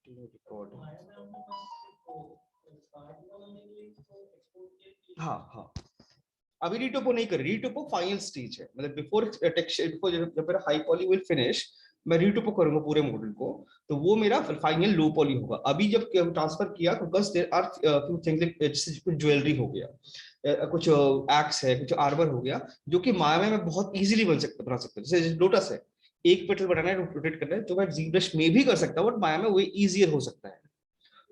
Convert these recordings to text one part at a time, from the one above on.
Record. हाँ हाँ, अभी रीटोपो नहीं कर, रीटोपो फाइनल स्टेज है, मतलब बिफोर टेक्सचर, बिफोर जब मेरा हाई पॉली विल फिनिश, मैं रीटोपो करूंगा पूरे मॉडल को, तो वो मेरा फाइनल लो पॉली होगा। अभी जब ट्रांसफर किया, because there are few things, कुछ ज्वेलरी हो गया, कुछ एक्स है, कुछ आर्मर हो गया, जो कि माया में बहुत इजीली बना सकता हूं। जैसे लोटस है, एक पेटल बनाना है, रोटेट करना है, तो मैं ZBrush में भी कर सकता हूँ, बट माया में वो इजियर हो सकता है,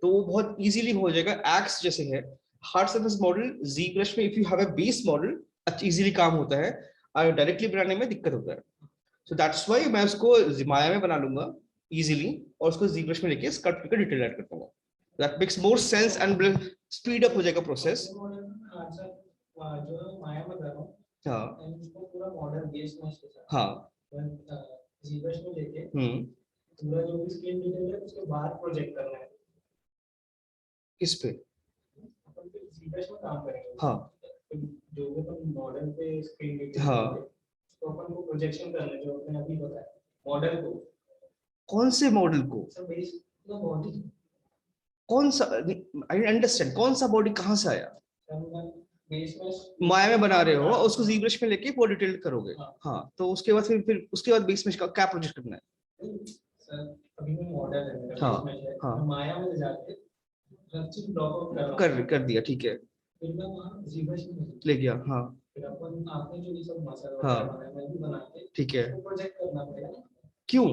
तो वो बहुत इजीली हो जाएगा। एक्स जैसे है हार्ड सरफेस मॉडल, ZBrush में if you have a base model अच्छा इजीली काम होता है, और डायरेक्टली बनाने में दिक्कत होता है। सो दैट्स व्हाई मैं उसको माया में बना लूंगा इजीली, और उसको ZBrush में लेके स्कल्प्ट करके डिटेल ऐड कर दूंगा। That makes more sense and speed up हो जाएगा प्रोसेस। जो माया में कर रहा हूं, हाँ, उसको पूरा मॉडल बेस में के साथ, हाँ, ZBrush में लेके पूरा जो भी स्क्रीन डिटेल है उसके बाहर प्रोजेक्ट करना है। किस पे? अपन पे ZBrush में काम करेंगे, हाँ, जो भी अपन मॉडल पे स्क्रीन डिटेल, हाँ, तो अपन को प्रोजेक्शन करना है, जो आपने अभी बताया मॉडल को। कौन से मॉडल को? Sir base the body. कौन सा? आई अंडरस्टैंड, कौन सा बॉडी कहां से आया? बेस में माया में बना रहे हो, उसको ZBrush में लेके वो डिटेल करोगे, हाँ, तो उसके बाद फिर उसके बाद बेस में क्या प्रोजेक्ट करना है? सर अभी मैं मॉडल है मेरा, हाँ, बेस में, हाँ, माया में जाके हर चीज ब्लॉक आउट कर दिया, ठीक है, फिर मैं वहां ZBrush में ले गया, हाँ, फिर अपन आपने जो ये सब मसाला वगैरह बनाया, मैं भी बना के, ठीक है, तो प्रोजेक्ट करना पड़ेगा। क्यों?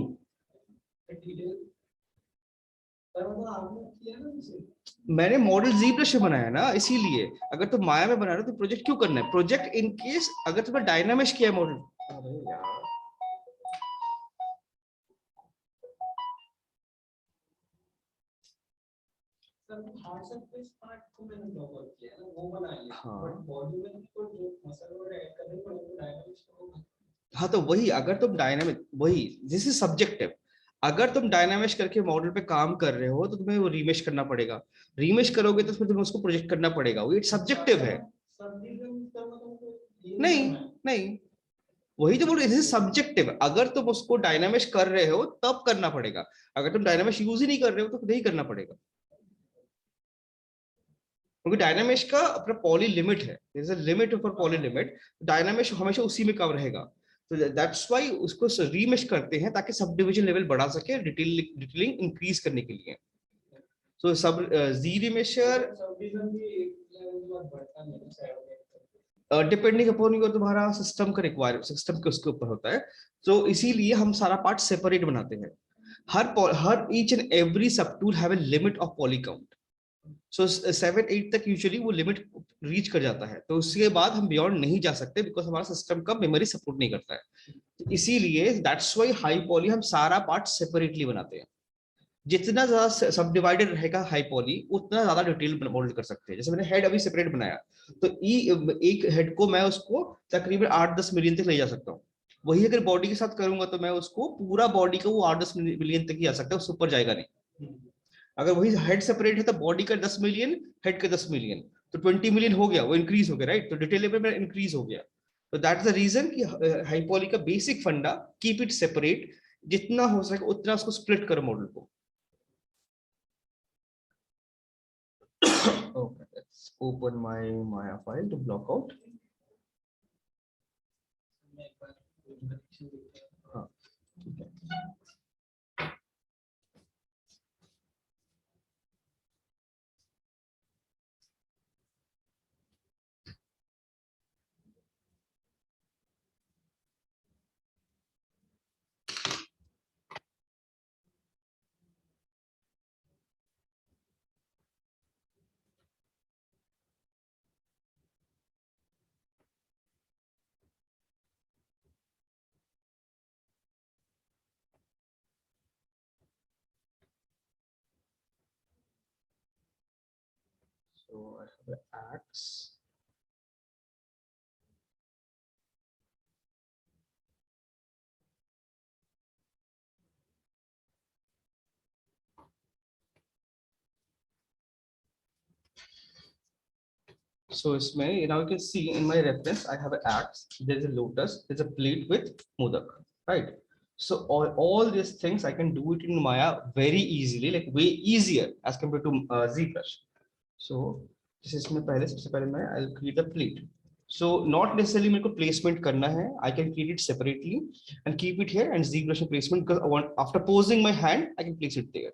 डिटेल पर वो आपने किया ना इसे, मैंने मॉडल ZBrush में बनाया ना, इसीलिए। अगर तुम माया में बना रहे हो तो प्रोजेक्ट क्यों करना है? प्रोजेक्ट इन केस अगर तुमने डायनामिक्स किया मॉडल। अरे यार, हार्ड सरफेस पार्ट को मैंने ब्लॉक आउट किया है, वो बना लिया, बट बॉडी में तो जो मसल वगैरह ऐड करने पड़ेंगे डायनामिक्स को। हाँ, तो वही, अगर तुम डायनामिक, वही, दिस इज सब्जेक्टिव। अगर तुम डायनामिक्स करके मॉडल पे काम कर रहे हो तो तुम्हें वो रीमेश करना पड़ेगा, रीमेश करोगे तो फिर तुम्हें उसको प्रोजेक्ट करना पड़ेगा, वो इट सब्जेक्टिव है। नहीं नहीं, वही तो बोल रहे, दिस इज सब्जेक्टिव। अगर तुम उसको डायनामिक्स कर रहे हो तब करना पड़ेगा, अगर तुम डायनामिक्स यूज ही नहीं कर रहे हो तो नहीं करना पड़ेगा, क्योंकि डायनामिक्स का अपना पॉली लिमिट है, there is a limit for poly limit, dynamics हमेशा उसी में कम रहेगा। तो दैट्स व्हाई उसको रीमेश करते हैं, ताकि सब डिवीजन लेवल बढ़ा सके, डिटेलिंग इंक्रीज करने के लिए। सो सब जी रिमेशर डिपेंडिंग अपॉन योर तुम्हारा सिस्टम का रिक्वायरमेंट, सिस्टम के उसके ऊपर होता है, तो इसीलिए हम सारा पार्ट सेपरेट बनाते हैं। हर ईच एंड एवरी सब tool have a limit of poly count. So 7-8 तक यूजुअली वो लिमिट रीच कर जाता है, तो उसके बाद हम बियॉन्ड नहीं जा सकते, बिकॉज हमारा सिस्टम का मेमोरी सपोर्ट नहीं करता है। तो इसीलिए दैट्स व्हाई हाई पॉली हम सारा पार्ट सेपरेटली बनाते हैं। जितना ज्यादा सब डिवाइडेड रहेगा हाई पॉली, उतना ज्यादा डिटेल मॉडल कर सकते हैं। जैसे मैंने हेड अभी सेपरेट बनाया, तो एक हेड को मैं उसको तकरीबन 8-10 मिलियन तक ले जा सकता हूँ। वही अगर बॉडी के साथ करूंगा तो मैं उसको पूरा बॉडी को वो 8-10 मिलियन तक ही आ सकता है, उससे ऊपर जाएगा नहीं। अगर वही हेड सेपरेट है तो बॉडी का 10 मिलियन, हेड का 10 मिलियन, तो 20 मिलियन हो गया, वो इंक्रीज हो गया, राइट? तो डिटेल लेवल में इंक्रीज हो गया। तो दैट इज द रीजन कि हाइपोली का बेसिक फंडा, कीप इट सेपरेट, जितना हो सके उतना उसको स्प्लिट करो मॉडल को। Okay, let's open my Maya file to block out. हाँ, ठीक है। So I have the axe. So इसमें now you can see in my reference I have an axe, there is a lotus, there is a plate with modak, right? So all these things I can do it in Maya very easily, like way easier as compared to ZBrush. So this is my पहले सबसे पहले मैं I'll create a plate. So not necessarily मेरे को placement करना है. I can create it separately and keep it here and ZBrush placement, because I want, after posing my hand I can place it there.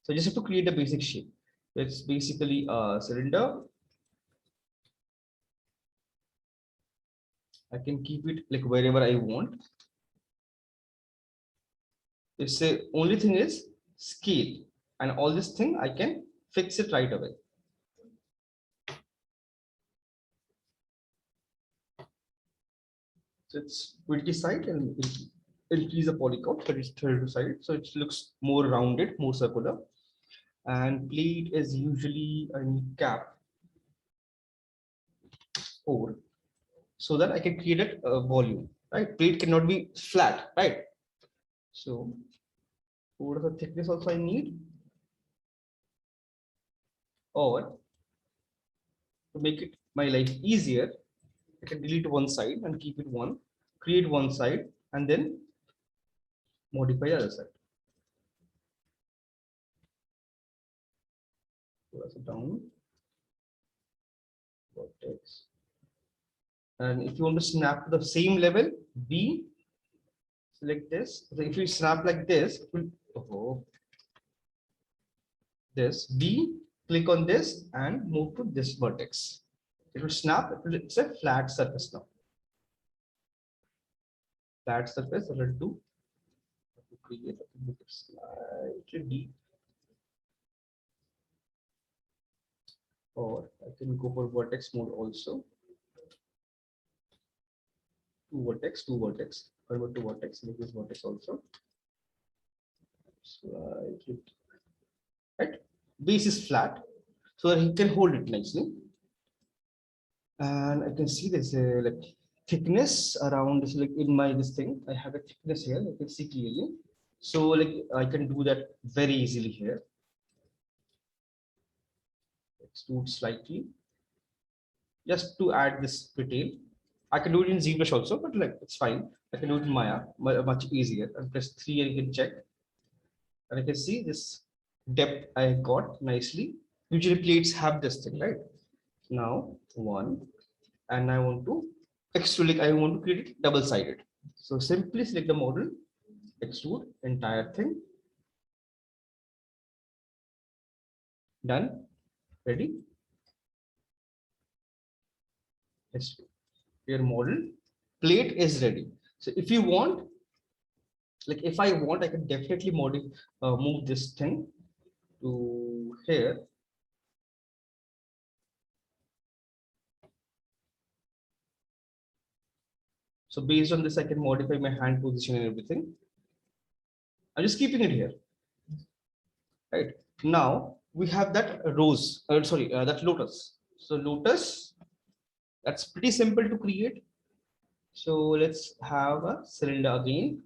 So I just have to create a basic shape. It's basically a cylinder. I can keep it like wherever I want. It's the only thing is scale, and all this thing I can fix it right away. So it's 20 side and increase the polycount, but it's 32 side, so it looks more rounded, more circular. And plate is usually a cap 4, so that I can create a volume, right? Plate cannot be flat, right? So what is the thickness also I need? Or to make it my life easier, I can delete one side and keep it one, create one side, and then modify the other side. So down, vertex. And if you want to snap to the same level, B, select this. So if you snap like this, it will, this B, click on this and move to this vertex. It will snap. It's a flat surface now. Flat surface. Let us do create a slightly deep. Or I can go for vertex mode also. Two vertex, convert to vertex, make this vertex also. Slightly. Right, base is flat, so that he can hold it nicely. And I can see there's a like thickness around this, like in my this thing. I have a thickness here. I can see clearly. So like I can do that very easily here. Extrude slightly, just to add this detail. I can do it in ZBrush also, but like it's fine. I can do it in Maya much easier. And press 3 and you can check. And I can see this depth I got nicely. Usually plates have this thing, right? Now one, and I want to extrude, like I want to create it double-sided. So simply select the model, extrude entire thing. Done. Ready? Extrude. Your model plate is ready. So if you want, like if I want, I can definitely move this thing to here. So based on this, I can modify my hand position and everything. I'm just keeping it here. Right now we have that rose, that lotus. So lotus, that's pretty simple to create. So let's have a cylinder again.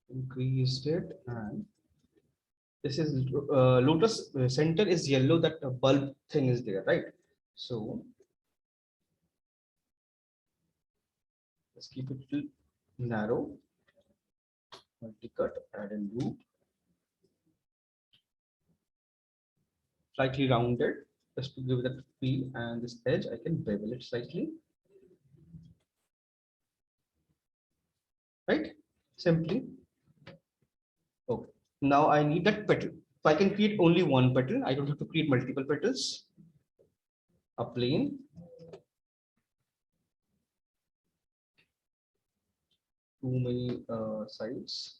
Increased it, and this is lotus center is yellow, that bulb thing is there, right? So let's keep it little narrow, multi-cut, add a loop, slightly rounded, just to give that feel, and this edge I can bevel it slightly, right? Simply. Okay. Now I need that petal. So I can create only one petal. I don't have to create multiple petals. A plane. Too many sides.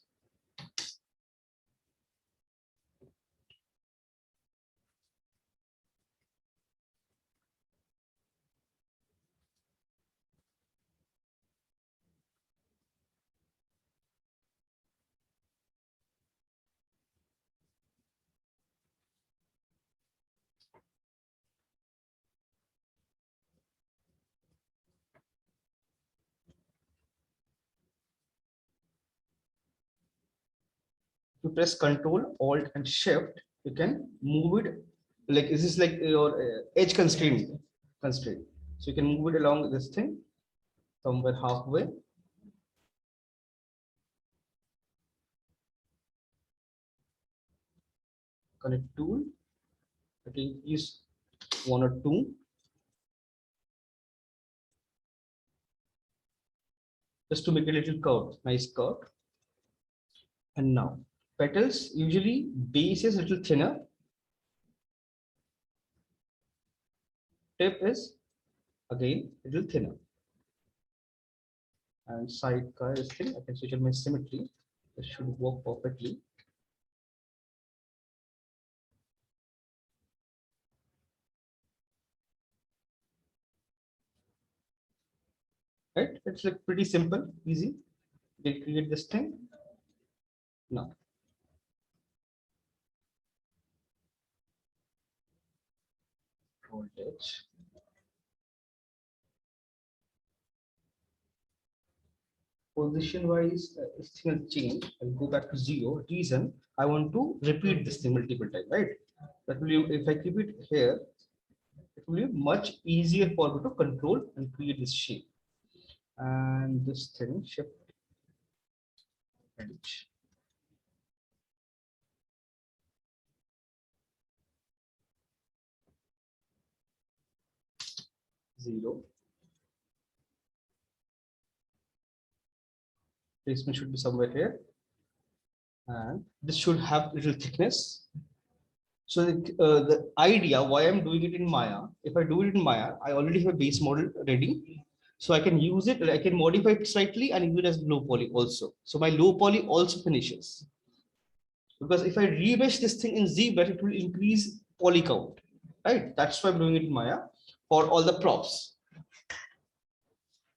you press Control, Alt, and Shift, you can move it. Like this is like your edge constraint. So you can move it along this thing somewhere halfway. Connect tool. Okay, use 1 or 2. Just to make it a little curved, nice curve. And now petals, usually base is a little thinner, tip is again a little thinner, and side car is thin. I can switch on my symmetry. This should work perfectly. Right? It's like pretty simple, easy. They create this thing. Now voltage. Position wise, this thing will change. I'll go back to 0. Reason, I want to repeat this thing multiple times, right? That will, if I keep it here, it will be much easier for me to control and create this shape. And this thing, shift edge. Zero. Placement should be somewhere here. And this should have little thickness. So the idea why I'm doing it in Maya, if I do it in Maya, I already have a base model ready. So I can use it, I can modify it slightly and use it as low poly also. So my low poly also finishes. Because if I remesh this thing in ZBrush, it will increase poly count, right? That's why I'm doing it in Maya for all the props.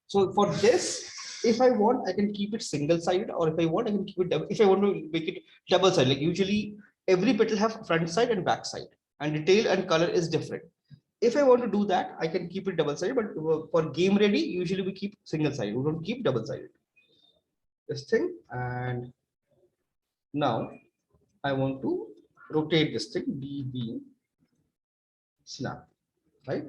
So for this, if I want, I can keep it single sided, or if I want, I can keep it double. If I want to make it double sided, like usually every petal have front side and back side, and detail and color is different. If I want to do that, I can keep it double sided, but for game ready, usually we keep single sided. We don't keep double sided. This thing, and now I want to rotate this thing, DB snap, right?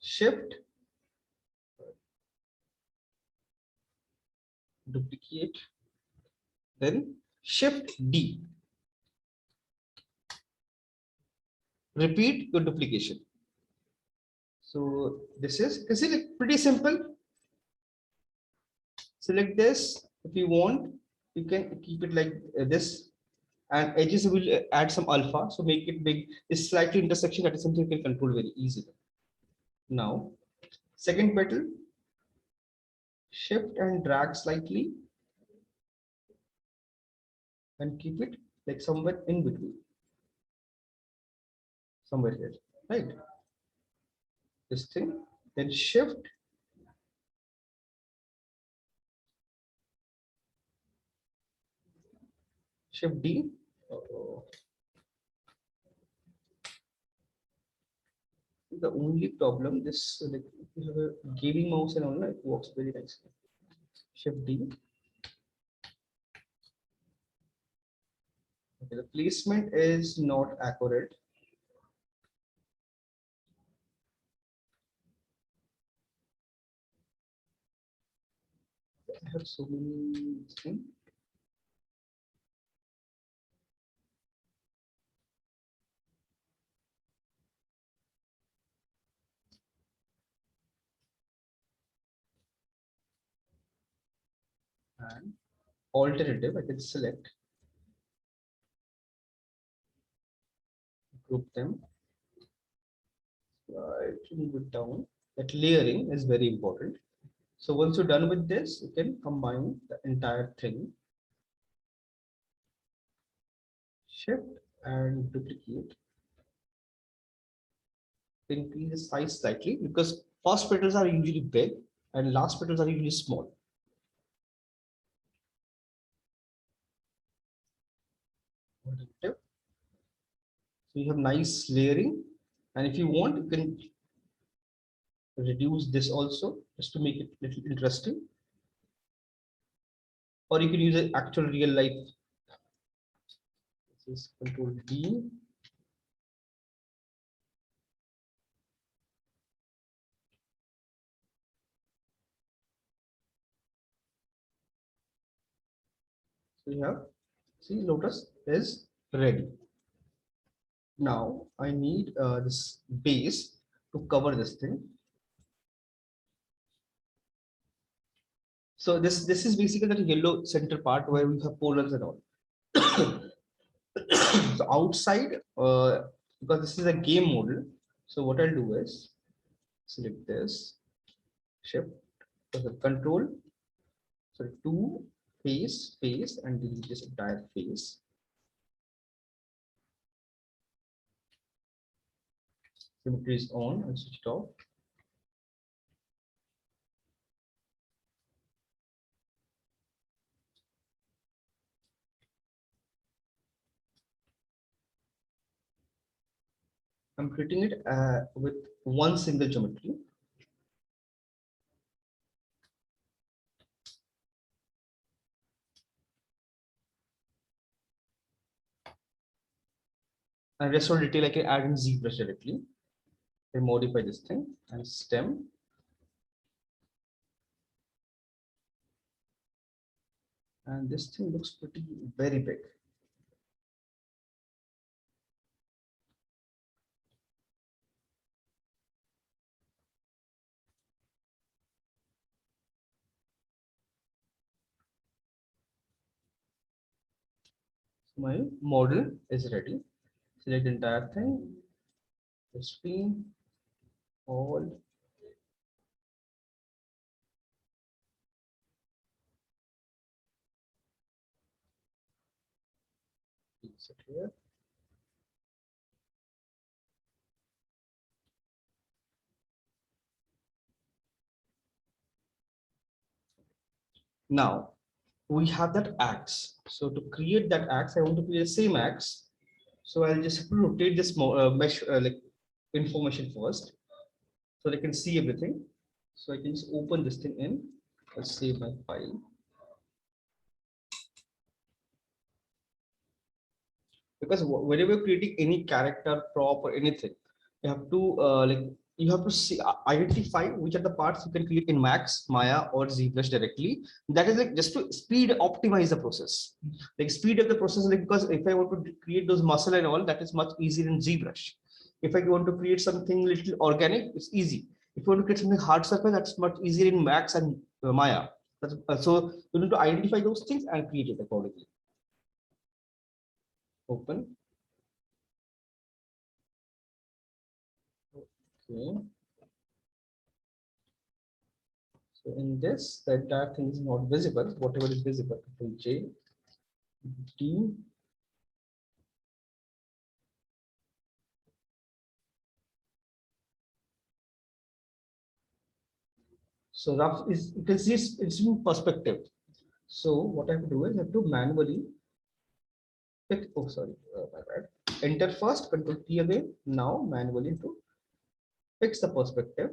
Shift, duplicate, then Shift D. Repeat your duplication. So this is like pretty simple. Select this. If you want, you can keep it like this. And edges will add some alpha. So make it big. This slightly intersection, that is something you can control very easily. Now, second petal, shift and drag slightly. And keep it like somewhere in between. Somewhere here, right? This thing, then shift. Shift D. The only problem, this like if you have a gaming mouse and all, it works very nicely. Shift D. Okay, the placement is not accurate. I have so many things. And alternative, I can select, group them, move it down. That layering is very important. So once you're done with this, you can combine the entire thing. Shift and duplicate. Increase the size slightly because first petals are usually big and last petals are usually small. So you have nice layering, and if you want, you can reduce this also just to make it a little interesting. Or you can use an actual real life. This is Control D. So you have, see, Lotus is ready. Now I need this base to cover this thing. So this is basically the yellow center part where we have polars and all. So outside, because this is a game model, so what I'll do is select this, shift, control, so to face, and delete this entire face. Symmetry is on and switch it off. I'm creating it with one single geometry. And rest of the detail I can add in ZBrush directly. I modify this thing and stem. And this thing looks pretty very big. My model is ready. Select the entire thing, the screen, all. Set here. Now we have that axe. So to create that axe, I want to create the same axe. So I'll just have to rotate this mesh like information first, so they can see everything. So I can just open this thing in. Let's save my file. Because whenever you're creating any character, prop, or anything, you have to you have to see, identify which are the parts you can create in Max, Maya, or ZBrush directly. That is like just to speed optimize the process, like speed up the process. Like, because if I want to create those muscle and all, that is much easier in ZBrush. If I want to create something little organic, it's easy. If you want to create something hard surface, that's much easier in Max and Maya. So you need to identify those things and create it accordingly. Open. Okay. So in this, the entire thing is not visible. Whatever is visible, Control J, D. So rough is, you can see it's in perspective. So what I have to do is I have to manually pick. Oh, sorry, my bad. Enter first, Control T again. Now manually to fix the perspective.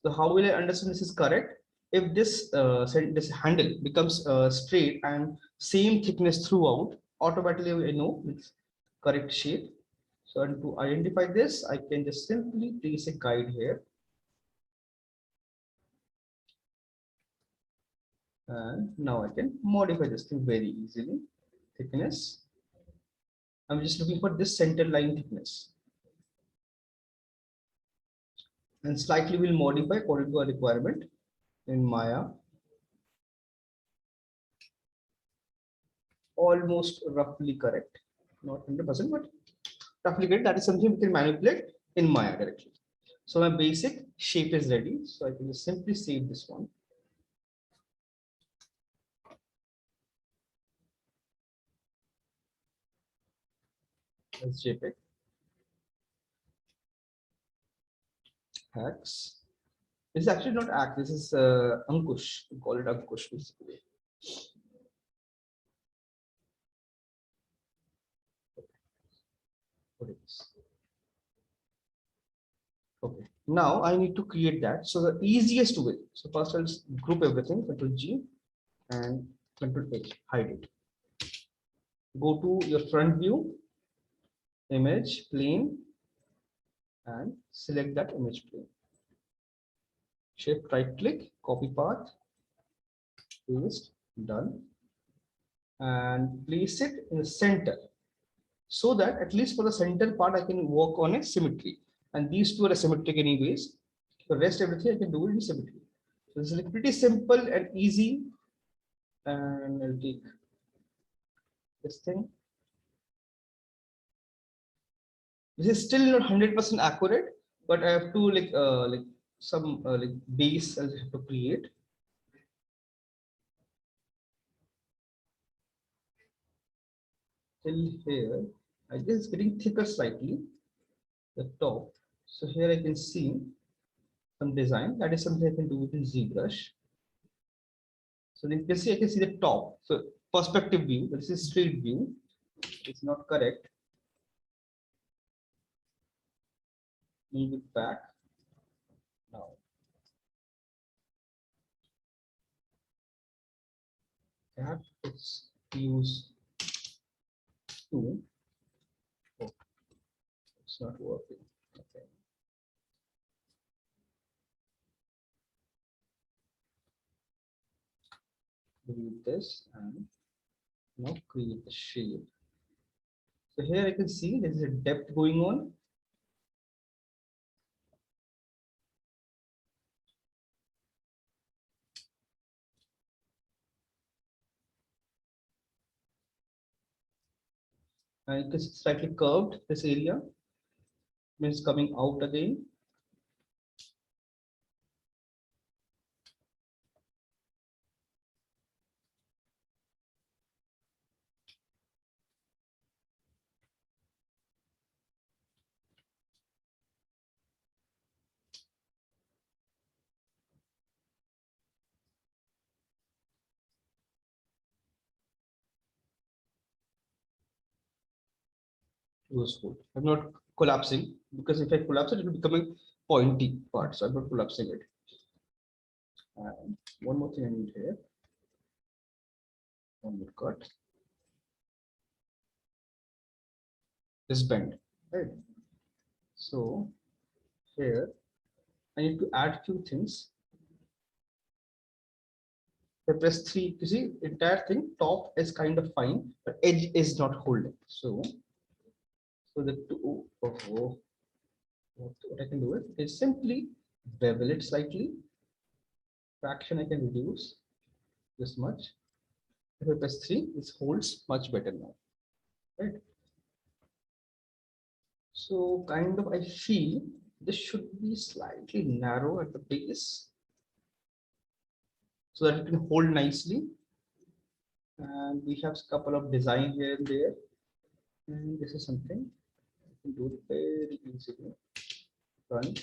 So how will I understand this is correct? If this this handle becomes straight and same thickness throughout, automatically I know it's correct shape. So to identify this, I can just simply place a guide here. And now I can modify this thing very easily. Thickness. I'm just looking for this center line thickness. And slightly will modify according to our requirement in Maya. Almost roughly correct. Not 100%, but roughly correct. That is something we can manipulate in Maya directly. So my basic shape is ready. So I can just simply save this one. As JPEG. Axe. This is actually not Axe. This is Ankush. We call it Ankush basically. Okay, now I need to create that. So the easiest way. So first I'll just group everything, Control G and Control H, hide it. Go to your front view, image, plane, and select that image plane. Shift right click, copy path, paste, done. And place it in the center so that at least for the center part I can work on a symmetry. And these two are symmetric anyways. The rest everything I can do in symmetry. So this is like pretty simple and easy. And I'll take this thing. This is still not 100% accurate, but I have to like some like base I have to create. Till here, I guess it's getting thicker slightly, the top. So here I can see some design. That is something I can do within ZBrush. So you can see, I can see the top. So perspective view, this is straight view. It's not correct. Move it back. Now. That is use 2. Oh, it's not working. Okay. Delete this and now create the shape. So here I can see there is a depth going on. And it is slightly curved, this area means coming out again. Useful. I'm not collapsing because if I collapse it, it will become a pointy part. So I'm not collapsing it. And one more thing I need here. One more cut. This bend, right? So here I need to add few things. I press 3. You see, entire thing top is kind of fine, but edge is not holding. So the two. Oh, what I can do is simply bevel it slightly. Fraction I can reduce this much. If I press 3, this holds much better now, right? So kind of I feel this should be slightly narrow at the base so that it can hold nicely. And we have a couple of design here and there. And this is something I can do very easily. Run.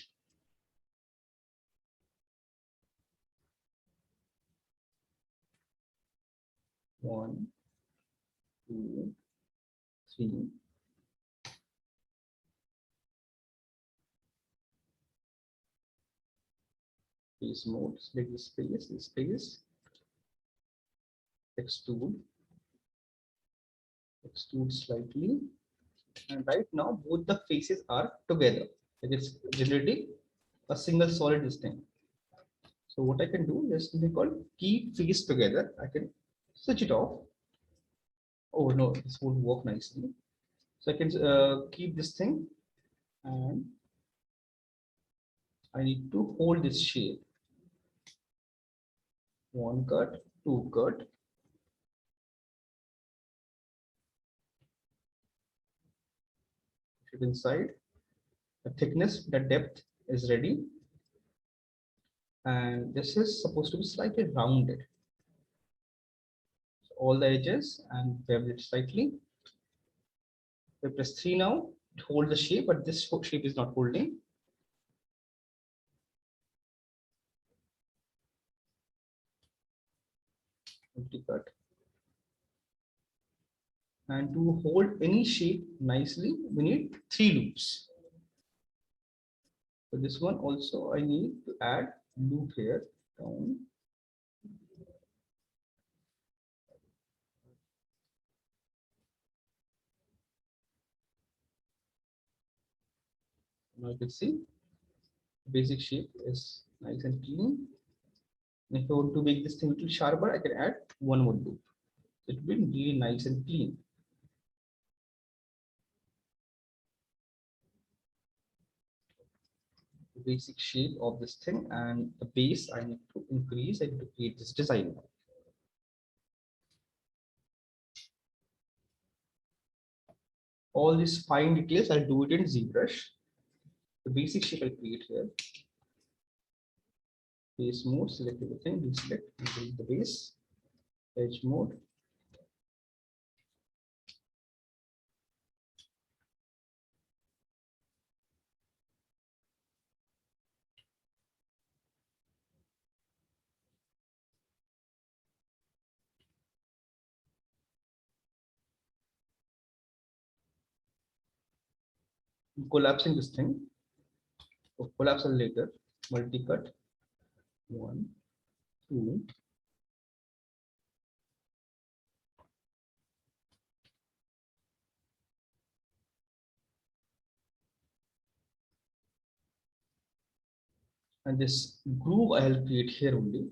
One, 2, 3. Space mode, select the space, extrude slightly, and right now both the faces are together. It's generating a single solid this thing. So what I can do is something called keep face together. I can switch it off. Oh no, this won't work nicely. So I can keep this thing, and I need to hold this shape. One cut, two cut. Shift inside. The thickness, the depth is ready. And this is supposed to be slightly rounded. So all the edges and bevel it slightly. We press 3 now to hold the shape, but this shape is not holding. Empty cut. And to hold any shape nicely, we need 3 loops. For this one also, I need to add loop here down. Now you can see basic shape is nice and clean. If I want to make this thing a little sharper, I can add one more loop. It will be really nice and clean. The basic shape of this thing and the base I need to increase and to create this design. All these fine details I'll do it in ZBrush. The basic shape I'll create here. Base mode, select everything, deselect, and delete the base. Edge mode. Collapsing this thing. Collapse later. Multi-cut. 1, 2. And this groove I'll create here only.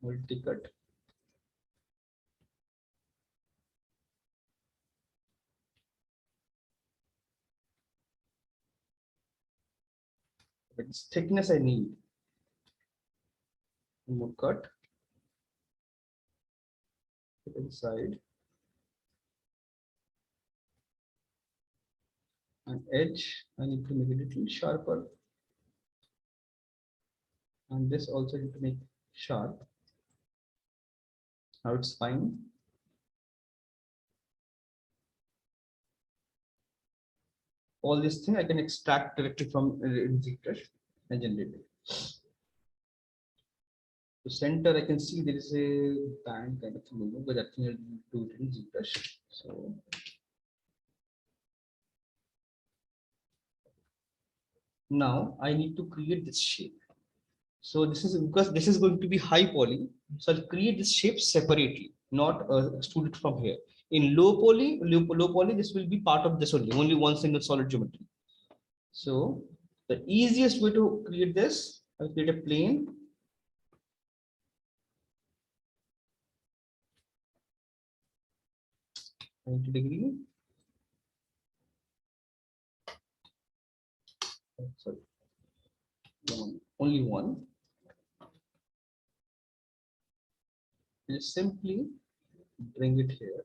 Multi-cut. Its thickness I need. More cut. Put inside. And edge I need to make it a little sharper. And this also need to make sharp. Now it's fine. All this thing I can extract directly from ZBrush and generate it. The center I can see there is a band kind of thing, but that thing I'll do it in ZBrush. So now I need to create this shape. So this is because this is going to be high poly. So I'll create this shape separately, not exclude it from here. In low poly, this will be part of this only one single solid geometry. So the easiest way to create this, I'll create a plane. Degree. Sorry. Only one. Just simply bring it here.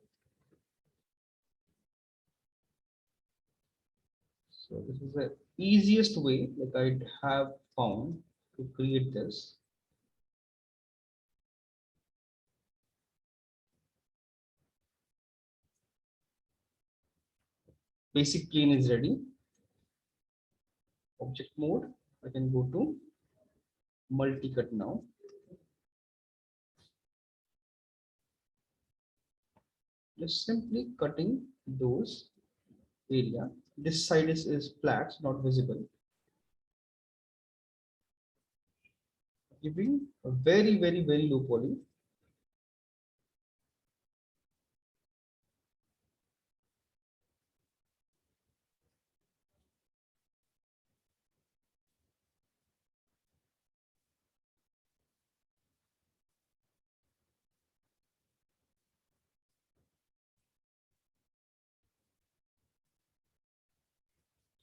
So this is the easiest way like I have found to create this. Basic plane is ready. Object mode, I can go to multi-cut now. Just simply cutting those area. This side is flat, not visible. Giving a very low poly.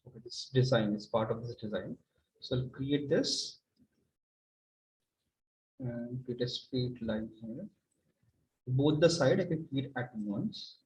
Okay, this design is part of this design. So I'll create this and create a straight line here. Both the side I can create at once.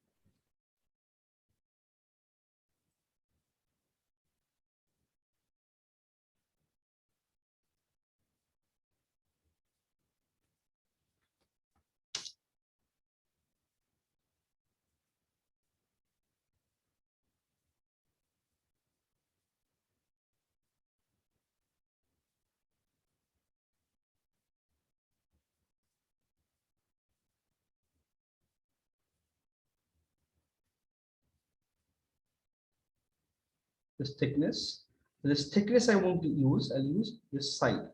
this thickness. This thickness I want to use, I'll use this side.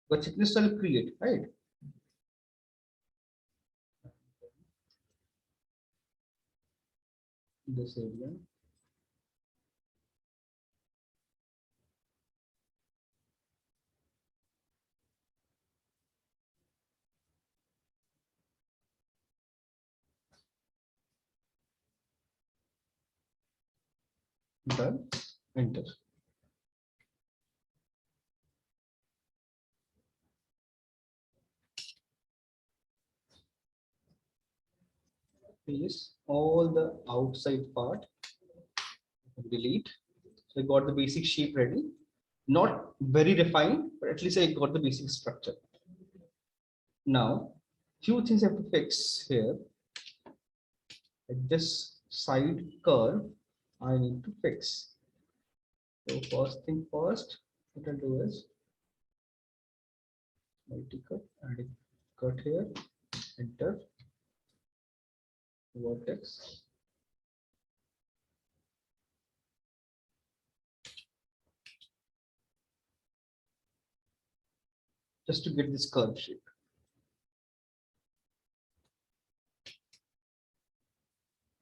But thickness I'll create, right? This area. Done. Enter. Paste all the outside part. Delete. So I got the basic shape ready. Not very refined, but at least I got the basic structure. Now, few things I have to fix here. Like this side curve, I need to fix. So first thing first, what I'll do is multi-cut, add a cut here, enter, vertex. Just to get this curve shape.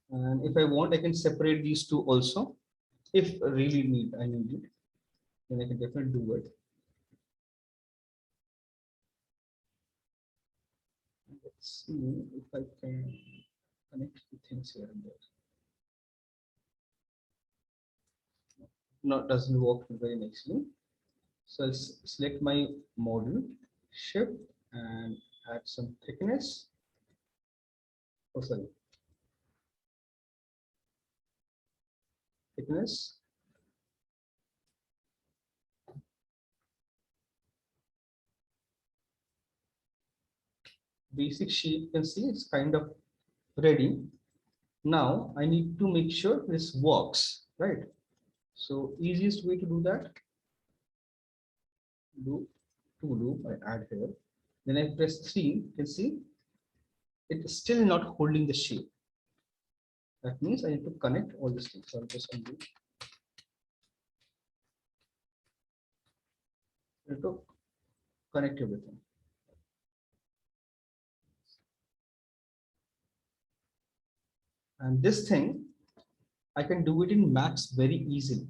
And if I want, I can separate these two also. If really I need it, then I can definitely do it. Let's see if I can connect the things here and there. No, it doesn't work very nicely. So I'll select my model, shift, and add some thickness. Oh, sorry. Thickness. Basic shape, you can see it's kind of ready. Now I need to make sure this works, right? So easiest way to do that, do to loop, I add here. Then I press 3, you can see it's still not holding the shape. That means I need to connect all these things. So I'll just undo. I need to connect everything. And this thing, I can do it in Max very easily.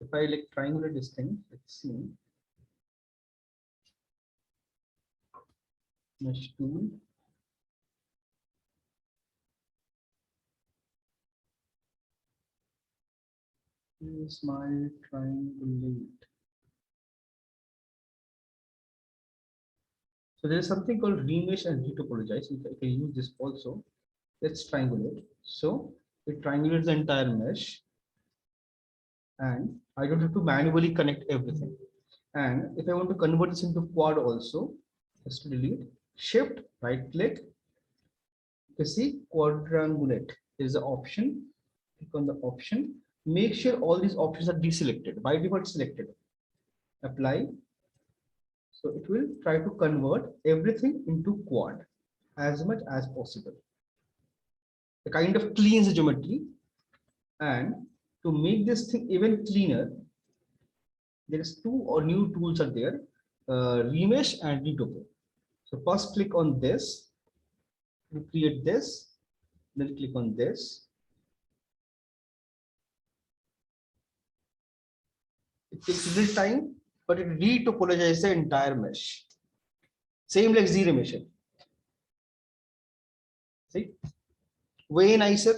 If I like triangulate this thing, let's see. Mesh tool. Here's my triangulate. So there is something called remesh and retopologize. So I can use this also. Let's triangulate. So it triangulates the entire mesh. And I don't have to manually connect everything. And if I want to convert this into quad also, just to delete, shift, right click. You see quadrangulate is the option. Click on the option. Make sure all these options are deselected. By default selected. Apply. So it will try to convert everything into quad as much as possible. It kind of cleans the geometry. And to make this thing even cleaner, there is two or new tools are there, remesh and retopo. So first click on this to create this, then click on this. It takes little time, but it retopologizes the entire mesh. Same like Z-remeshing. See, way nicer.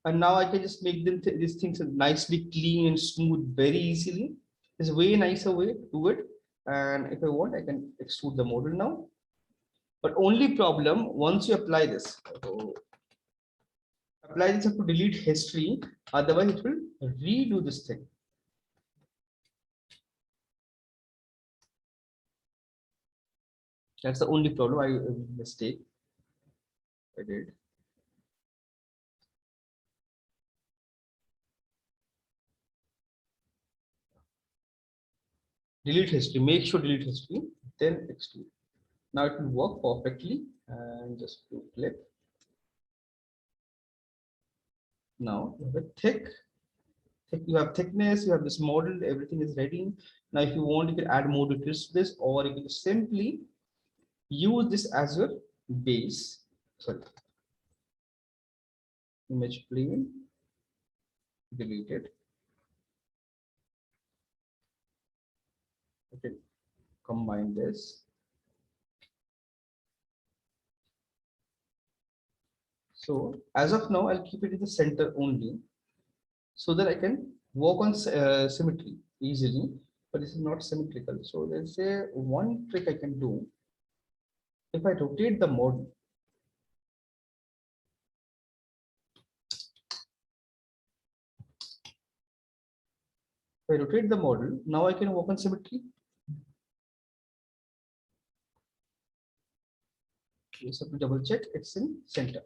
And now I can just make them these things nicely clean and smooth very easily. It's a way nicer way to do it. And if I want, I can extrude the model now. But only problem once you apply this. Apply this, have to delete history, otherwise it will redo this thing. That's the only problem. I mistake I did. Delete history. Make sure delete history, then extrude. Now it will work perfectly. And just to click. Now you have a you have thickness, you have this model, everything is ready. Now, if you want, you can add more details to this, or you can simply use this as your base. Sorry, image plane, delete it. Okay, combine this. So as of now, I'll keep it in the center only, so that I can work on symmetry easily, but this is not symmetrical. So there's a one trick I can do. If I rotate the model, now I can work on symmetry. Just have to double check it's in center.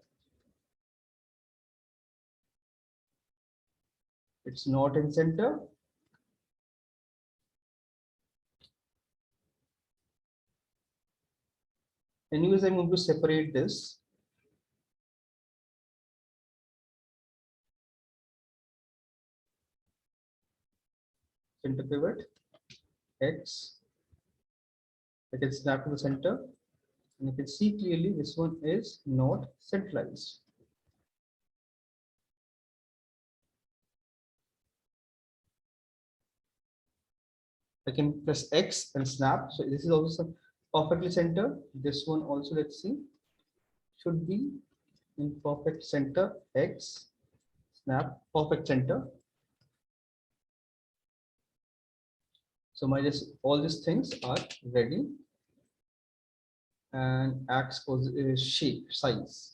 It's not in center. Anyways, I'm going to separate this. Center pivot X. I can snap to the center, and you can see clearly this one is not centralized. I can press X and snap. So this is also perfectly center. This one also, let's see, should be in perfect center. X, snap, perfect center. So my all these things are ready, and X shape size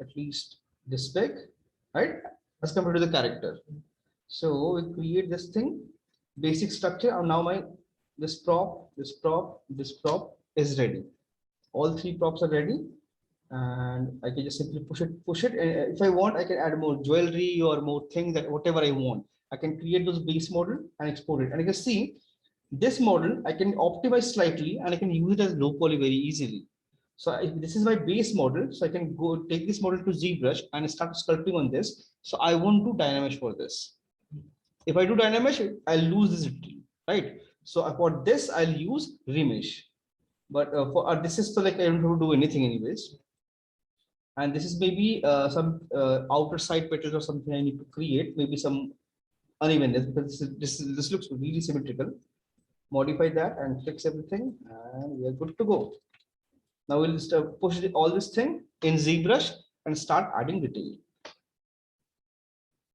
at least this big, right? As compared to the character. So we create this thing, basic structure, and now my this prop is ready. All three props are ready, and I can just simply push it. And if I want, I can add more jewelry or more things, that whatever I want. I can create those base model and export it. And you can see this model I can optimize slightly, and I can use it as low poly very easily. So this is my base model. So I can go take this model to ZBrush and start sculpting on this. So I won't do Dynamesh for this. If I do Dynamesh, I'll lose this detail, right? So for this, I'll use Remesh. But for this is so like I don't have to do anything anyways. And this is maybe some outer side petals or something I need to create, maybe some unevenness, because this looks really symmetrical. Modify that and fix everything, and we are good to go. Now we'll just push all this thing in ZBrush and start adding detail.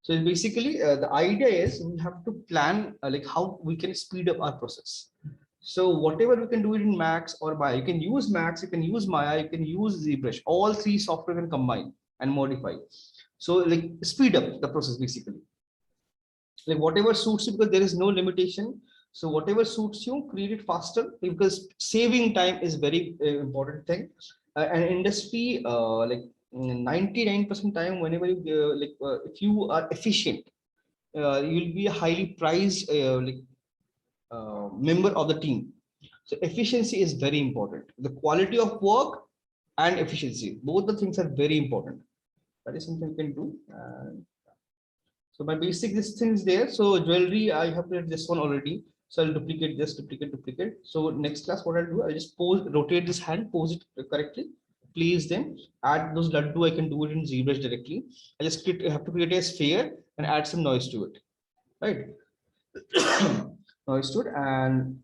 So basically, the idea is we have to plan like how we can speed up our process. So whatever we can do it in Max or Maya, you can use Max, you can use Maya, you can use ZBrush. All three software can combine and modify. So like speed up the process basically. Like whatever suits you, because there is no limitation. So whatever suits you, create it faster, because saving time is very important thing. And industry, like 99% time, whenever you if you are efficient, you'll be a highly prized member of the team. So efficiency is very important. The quality of work and efficiency, both the things are very important. That is something you can do. So my basic this thing is there. So jewelry, I have created this one already. So I'll duplicate this, duplicate. So next class, what I'll do, I'll just rotate this hand, pose it correctly, place them, add those laddu. I can do it in ZBrush directly. I just have to create a sphere and add some noise to it, right? Noise to it, and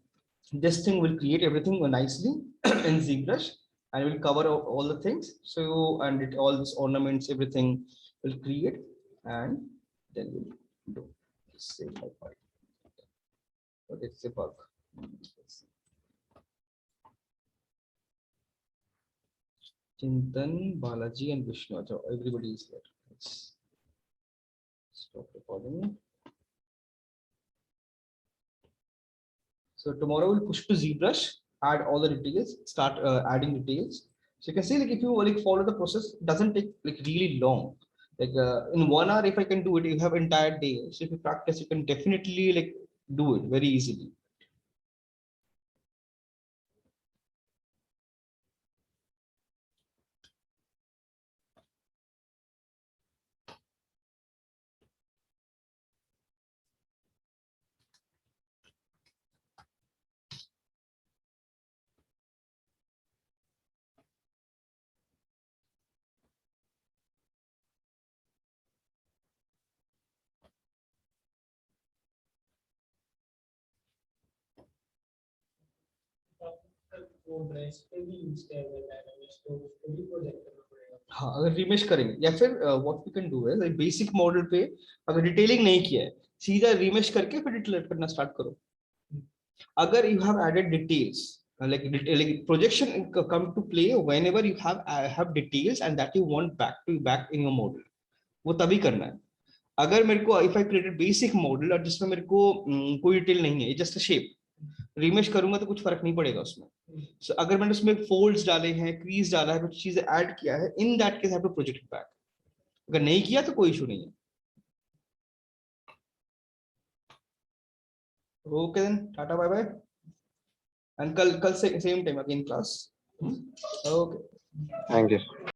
this thing will create everything nicely in ZBrush, and will cover all the things. So and all these ornaments, everything will create, and then we'll do save my file. But it's a bug. Chintan, Balaji, and Vishnu. So everybody is here. Let's stop recording. So tomorrow we'll push to ZBrush, add all the details, start adding details. So you can see like if you like follow the process, it doesn't take like really long. Like in 1 hour, if I can do it, you have entire day. So if you practice, you can definitely like do it very easily. वो dress पे भी use किया जाता है mesh, तो उसको भी project करना पड़ेगा। हाँ, अगर रिमेश करेंगे या फिर व्हाट वी कैन डू है बेसिक मॉडल पे अगर डिटेलिंग नहीं किया है सीधा रिमेश करके फिर डिटेल करना स्टार्ट करो। अगर you have added details like projection come to play whenever you have details and that you want back in your model, वो तभी करना है। अगर मेरे को if I created basic model और जिसमें मेरे को कोई डिटेल नहीं है, जस्ट शेप, रिमेश करूंगा तो कुछ फर्क नहीं पड़ेगा उसमें। So, अगर मैंने उसमें फोल्ड्स डाले हैं, क्रीज डाला है, कुछ चीजें ऐड किया है, in that case I have to project back. अगर नहीं किया तो कोई इशू नहीं है। Okay then, tata bye bye, and कल से same time again class. Okay, thank you.